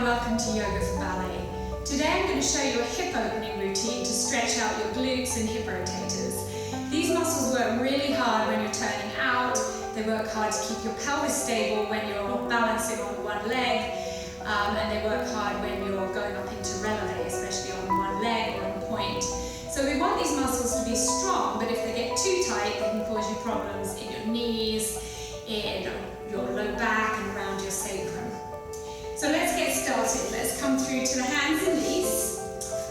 welcome to Yoga for Ballet. Today I'm going to show you a hip opening routine to stretch out your glutes and hip rotators. These muscles work really hard when you're turning out. They work hard to keep your pelvis stable when you're balancing on one leg, and they work hard when you're going up into releve, especially on one leg or on point. So we want these muscles to be strong, but if they get too tight, they can cause you problems in your knees, in your low back and around your sacrum. So let's get started. Let's come through to the hands and knees.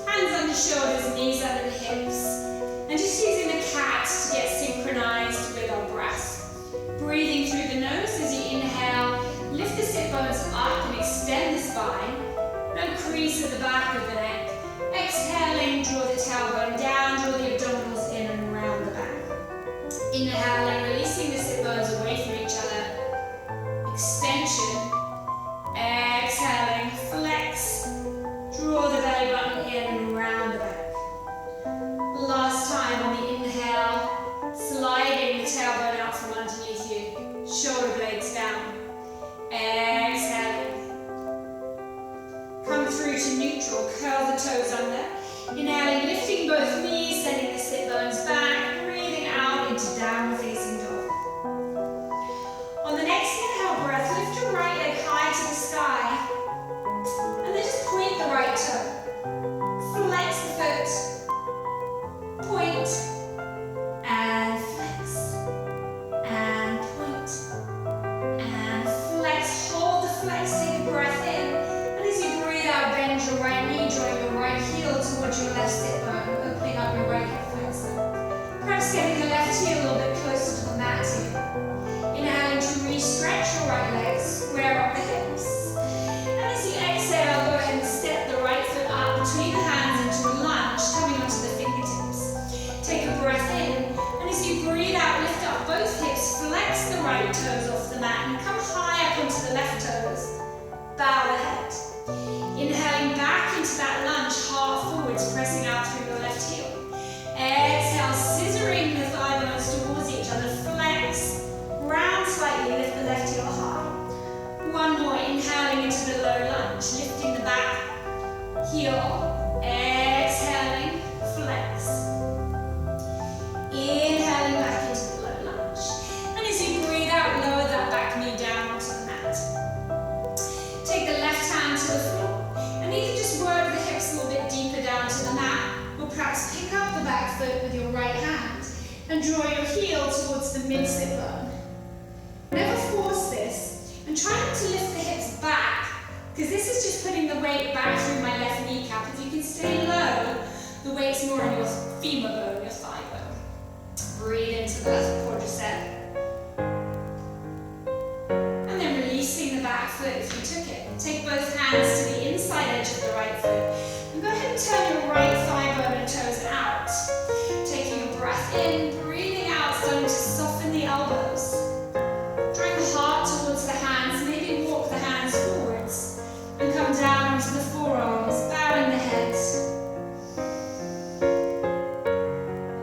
Hands under shoulders, knees under the hips. And just using the cat to get synchronized with our breath. Breathing through the nose as you inhale, lift the sit bones up and extend the spine. No crease at the back of the neck. Exhaling, draw the tailbone down, draw the abdominals in and around the back. Inhaling, releasing the sit bones away from each other. Extension. Exhaling, flex. Draw the belly button in and around the back. Last time on the inhale, sliding the tailbone out from underneath you. Shoulder blades down. Exhaling. Come through to neutral, curl the toes under. Inhaling, lifting both knees, sending the sit bones back. Breathing out into downward facing dog. On the next inhale breath, lift your right leg high to the sky. And then just point the right toe. Flex the foot. Point. And flex. And point. And flex. Hold the flex, take a breath in. And as you breathe out, bend your right knee, drawing your right heel towards your left sit bone, opening up your right hip flexor. Perhaps getting the left heel a little bit closer to the mat here. Inhaling to re-stretch your right leg, square up the hips. And as you exhale, go ahead and step the right foot up between the hands into a lunge, coming onto the fingertips. Take a breath in, and as you breathe out, lift up both hips, flex the right toes off the mat, and come high up onto the left toes. Bow the head. Inhaling back into that lunge, heart forwards, pressing out through your left heel. Exhale, scissoring the thigh bones towards each other, flex. Round slightly, lift the left heel high. One more, inhaling into the low lunge, lifting the back heel. Exhaling, flex. Inhaling back into the low lunge. And as you breathe out, lower that back knee down onto the mat. Take the left hand to the floor, and either just work the hips a little bit deeper down to the mat, or perhaps pick up the back foot with your right hand and draw your heel towards the mid-sit bone. Never force this, and try not to lift the hips back, because this is just putting the weight back through my left kneecap. If you can stay low, the weight's more on your femur bone, your thigh bone. Breathe into the quadricep. And then releasing the back foot if you took it. Take both hands to the inside edge of the right foot, and go ahead and turn your right thigh bone and toes out. Taking a breath in, breathing out, starting to soften the elbows. Drawing the heart towards the hands, maybe walk the hands forwards and come down into the forearms, bowing the head.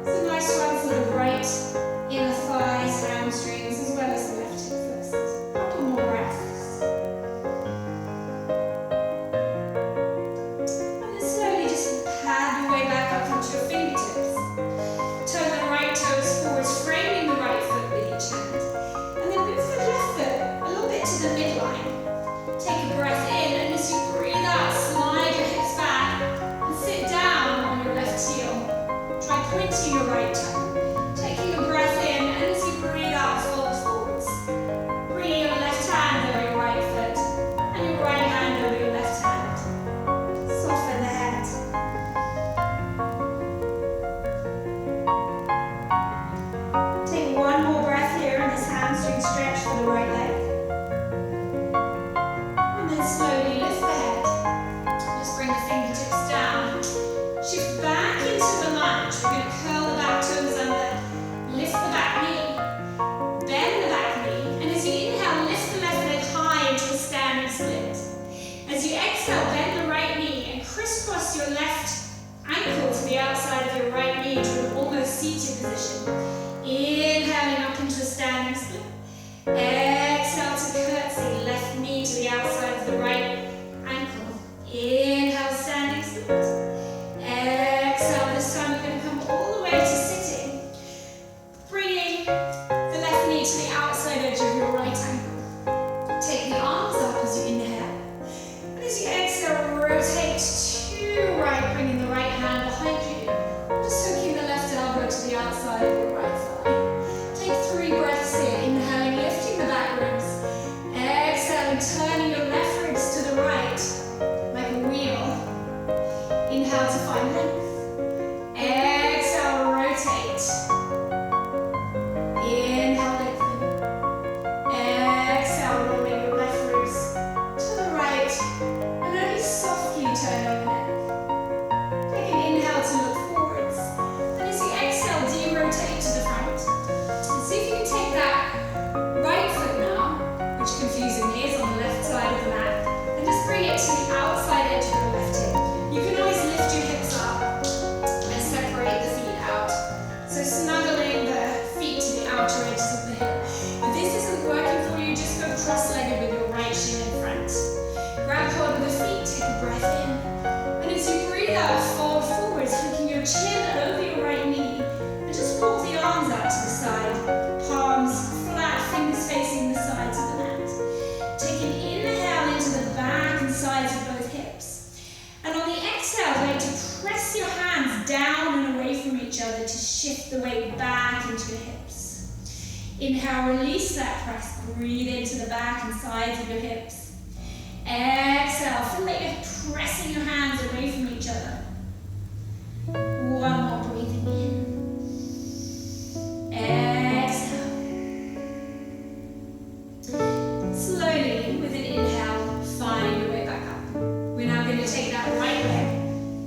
Some nice ones that are right inner thighs, hamstrings, as well as the left hip flexors. A couple more breaths. And then slowly just pad your way back up onto your fingertips. Turn the right toes forwards, framing the right foot with each hand. And then move the left foot a little bit to the midline. Take a breath in, and as you breathe out, slide your hips back and sit down on your left heel. Try pointing your right toe. Taking a breath in, and as you breathe out, fold forwards. Bringing your left hand over your right foot, and your right hand over your left hand. Soften the head. Take one more breath here in this hamstring stretch for the right leg. And then slowly lift the head. Just bring the fingertips down. Shift back into the lunge. We're going to curl the back toes under. Lift the back knee. Bend the back knee. And as you inhale, lift the left leg high into a standing split. As you exhale, bend the right knee and crisscross your left ankle to the outside of your right knee to an almost seated position. Inhaling up into a standing split. Exhale to curtsy, left knee to the outside of the right ankle. outside edge of your right ankle. Take the arms up as you inhale. And as you exhale, rotate to right, bringing the right hand behind you. Just hooking the left elbow to the outside of your right thigh. Take 3 breaths here, inhaling, lifting the back ribs. Exhaling, turning your left ribs to the right, like a wheel. Inhale to find length. Exhale, rotate. Inhale, lengthen. Exhale, rolling your left ribs to the right, and only softly turn over neck. Take an inhale to look forwards, and as you exhale, de-rotate to the front. And see if you can take that right foot now, which confusingly is on the left side of the mat, and just bring it to the outside edge of your left hip. You can always lift your hips up and separate the feet out. So snuggling the feet to the outer edges of the hip. If this isn't working for you, just go cross-legged with your right shin in front. Grab hold of the feet, take a breath in. And as you breathe out, fold forwards, hooking your chin over your right knee. And just walk the arms out to the side. Palms flat, fingers facing the sides of the mat. Take an inhale into the back and sides of both hips. And on the exhale, wait to press your hands down and away from each other to shift the weight back into your hips. Inhale, release that press. Breathe into the back and sides of your hips. Exhale, feel like you're pressing your hands away from each other. One more, breathing in. Exhale. Slowly, with an inhale, find your way back up. We're now going to take that right leg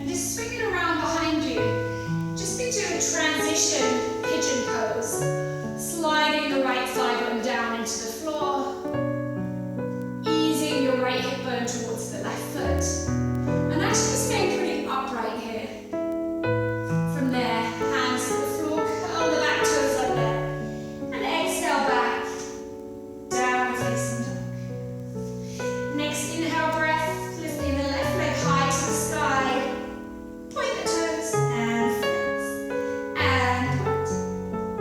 and just swing it around behind you. Just into a transition pigeon pose. Sliding the right thigh bone down into the floor. Easing your right hip bone towards the left foot. And actually staying pretty upright here. From there, hands to the floor, curl the back toes under. And exhale back, down facing dog. Next inhale breath, lifting the left leg high to the sky. Point the toes and flex. And point.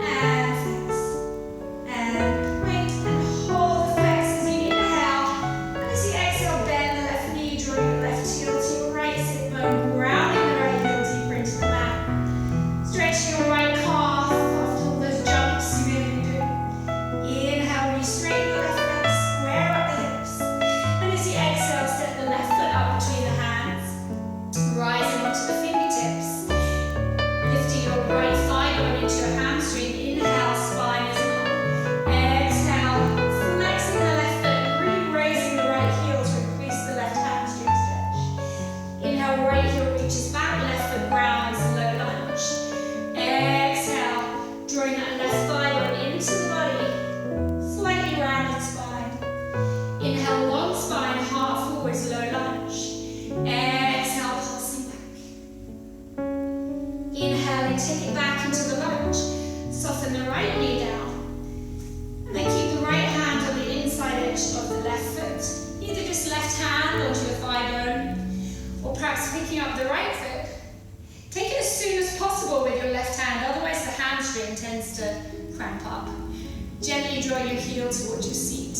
And flex. And point and hold the flex as you inhale. And as you exhale, bend the left knee, drawing the left heel to your right sit bone, grounding the right heel deeper into the mat. Stretching your right calf after all those jumps you may be doing. Inhale, re-straighten the left leg, square up the hips. And as you exhale, step the left foot up between the hands, rising onto the fingertips. Lifting your right thigh bone into your hamstring. Inhale, spine is long. Exhale, flexing the left foot, really raising the right heel to increase the left hamstring stretch. Inhale, right heel reaches back, left foot grounds, low lunge. Exhale, drawing that left thigh bone into the body, slightly rounded spine. Inhale, long spine, heart forwards, low lunge. Exhale, pulsing back. Inhaling, take it back into the lunge. Soften the right knee down. And then keep the right hand on the inside edge of the left foot. Either just left hand onto your thigh bone, or perhaps picking up the right foot. Take it as soon as possible with your left hand, otherwise the hamstring tends to cramp up. Gently draw your heel towards your seat.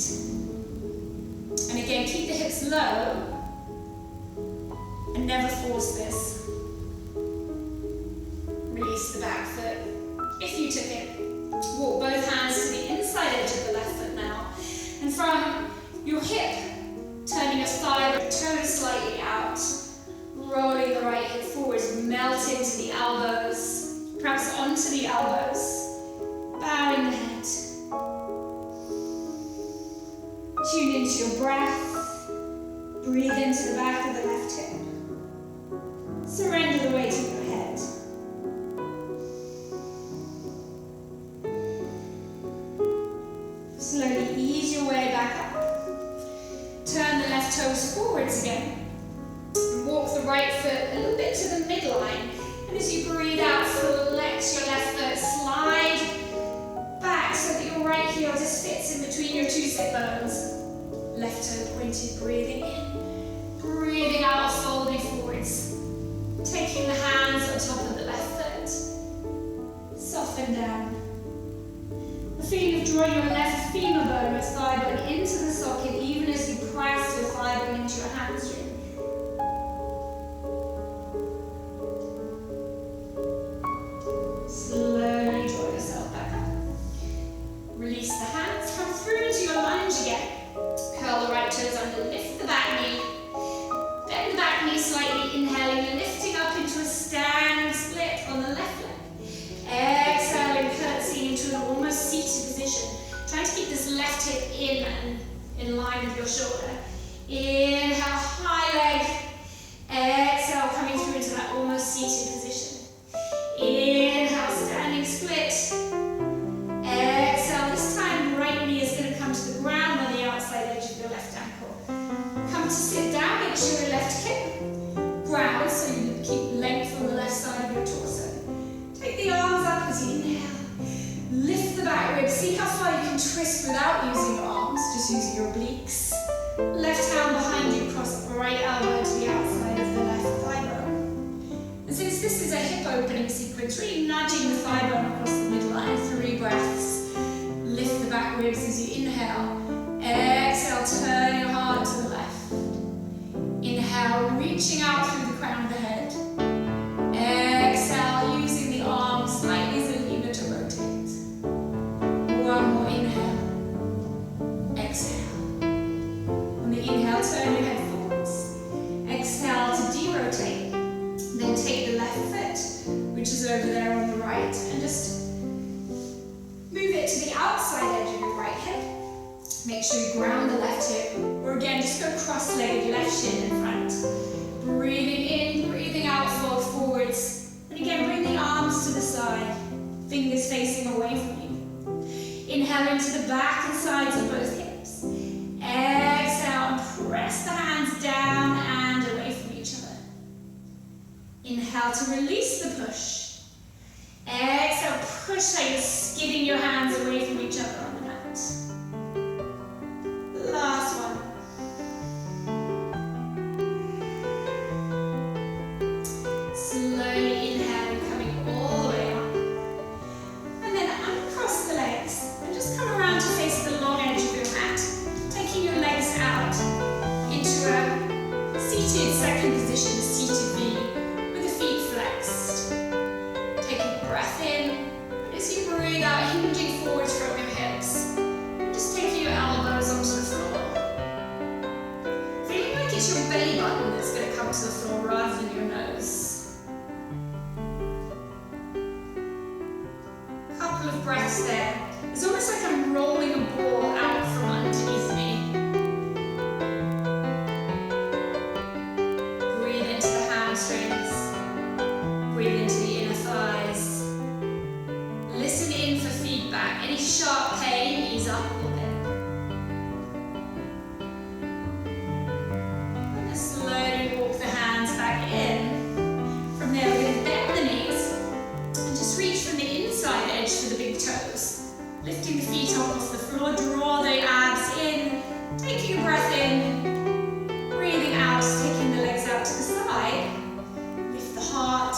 And again, keep the hips low and never force this. Release the back foot if you took it. Walk both hands to the inside edge of the left foot now. And from your hip, turning your thigh, toes slightly out. Rolling the right hip forwards, melt into the elbows, perhaps onto the elbows. Bowing the head. Tune into your breath. Breathe into the back of the left hip. Surrender the weight of your head. Slowly ease your way back up. Turn the left toes forwards again. Walk the right foot a little bit to the midline. And as you breathe out, flex your left foot. Slide back so that your right heel just fits in between your two sit bones. Left toe pointed, breathing in. Breathing out, folding forwards. Taking the hands on top of the left foot. Soften down. The feeling of draw your left femur bone or thigh bone into the socket even as you press your thigh bone into your hamstring. Slowly draw yourself back up. Release the hands, come through into your lunge again. Curl the right toes under, lift the back knee. Bend the back knee slightly, inhaling and lifting up into a standing split on the left leg. Exhaling, curtsying into an almost seated position. Try to keep this left hip in and in line with your shoulder. Inhale, high leg. Exhale, coming through into that almost seated position. Inhale, standing split. Exhale, this time right knee is going to come to the ground on the outside edge of your left ankle. Come to sit down, make sure your left hip grounds so you keep length on the left side of your torso. Take the arms up as you inhale. Lift the back ribs. See how far you can twist without using your arms, just using your obliques. Left hand behind you, cross right elbow to the outside of the left thigh bone. And since this is a hip opening sequence, really nudging the thigh bone across the midline, 3 breaths. Lift the back ribs as you inhale. Exhale, turn your heart to the left. Inhale, reaching out through the crown of the head. Exhale, using the arms slightly as a lever to rotate. One more inhale. Exhale. On the inhale, turn your head forwards. Exhale to derotate. Then take the left foot, which is over there on the right, and just move it to the outside edge of your right hip. Make sure you ground the left hip, or again, just go cross-legged, left shin in front. Breathing in, breathing out, fold forwards. And again, bring the arms to the side, fingers facing away from you. Inhale into the back and sides of both hips. Exhale, and press the hands down and away from each other. Inhale to release the push. Exhale, push like you're skidding your hands away from each other on the mat. Last one. Slowly inhaling, coming all the way up. And then uncross the legs and just come around to face the long edge of your mat, taking your legs out into a seated second position, seated V, with the feet flexed. Take a breath in, and as you breathe out, hinging forwards from your hips. Just taking your elbows onto the floor. Feeling like it's your belly button that's going to come to the floor rather than your nose. Couple of breaths there. It's almost like I'm rolling a ball out from underneath me. Breathe into the hamstrings. Breathe into the inner thighs. Listen in for feedback. Any sharp pain, ease up a little bit. And then slowly walk the hands back in. From there, we're going to bend the knees and just reach from the inside edge to the big toes. Lifting the feet up off the floor, draw the abs in, taking a breath in, breathing out, taking the legs out to the side. Lift the heart.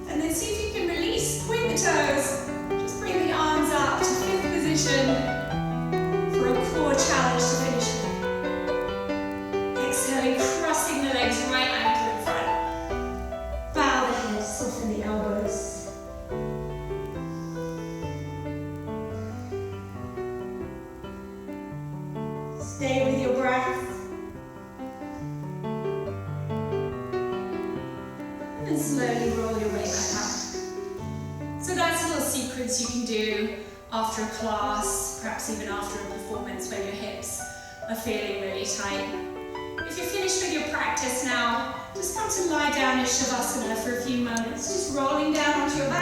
And then see if you can release, point the toes. Just bring the arms up to fifth position for a core challenge to finish with. Exhaling, crossing the legs, right ankle in front. Bow the head, soften the elbows. Stay with your breath. And slowly roll your way back up. So that's a little sequence you can do after a class, perhaps even after a performance where your hips are feeling really tight. If you're finished with your practice now, just come to lie down in Savasana for a few moments, just rolling down onto your back.